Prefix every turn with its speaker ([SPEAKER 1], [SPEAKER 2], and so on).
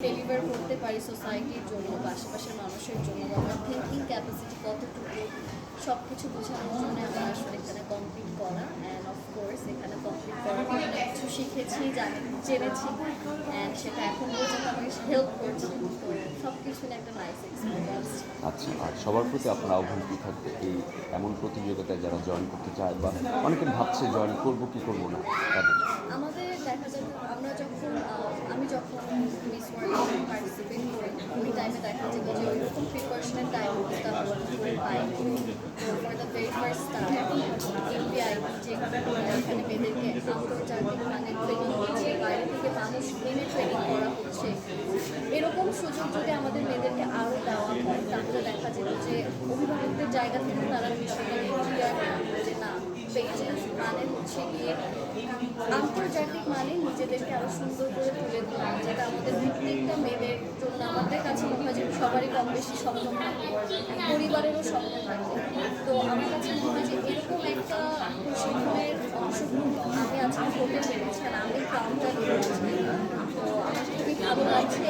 [SPEAKER 1] Deliver করতে পারি সোসাইটির জন্য বা আশেপাশের মানুষের জন্য বা আমার থিঙ্কিং ক্যাপাসিটি কতটুকু সব কিছু বোঝানোর জন্য আমার আসলে এখানে কমপ্লিট করা অ্যান্ড অফকোর্স এখানে কমপ্লিট করার পর অনেক কিছু শিখেছি জেনেছি অ্যান্ড সেটা এখন পর্যন্ত আমাকে হেল্প করছে তো সব কিছু নিয়ে একটা নাইস এক্সপিরিয়েন্স।
[SPEAKER 2] আচ্ছা, আর সবার প্রতি আপনার আহ্বান কী থাকবে এই এমন প্রতিযোগিতায় যারা জয়েন করতে চায় বা অনেকে ভাবছে জয়েন করবো কি করবো না তাদের?
[SPEAKER 1] আমাদের দেখা যায় আমরা যখন আমি যখন মিস ওয়ার্ল্ড পার্টিসিপেট করি ওই টাইমে দেখা যেত যে ওইরকম প্রিপারেশনের টাইম পাই for the very first time ইন্ডিয়ায় যে এখানে মেয়েদেরকে আন্তর্জাতিক মানের ট্রেনিং হচ্ছে বাইরে থেকে মানুষ এনে ট্রেনিং করা হচ্ছে এরকম সুযোগ যদি আমাদের মেয়েদেরকে আরও দেওয়া হয় তাহলে দেখা যেত যে অভিভাবকদের জায়গা থেকে তারা বিষয়টাকে ক্লিয়ার যে না পেজেন্স মানে হচ্ছে গিয়ে আন্তর্জাতিক মানে নিজেদেরকে আরও সুন্দর করে তুলে ধরা যেটা আমাদের প্রত্যেকটা মেয়েদের জন্য আমাদের কাছে মনে হয় যে সবারই কম বেশি স্বপ্ন থাকে পরিবারেরও স্বপ্ন থাকে তো আমার কাছে মনে হয় যে এরকম একটা প্রশিক্ষণের অংশগ্রহণ আমি আজকে করতে পেরেছি আর আমি কাউন্টার করেছি তো আমার খুবই ভালো লাগছে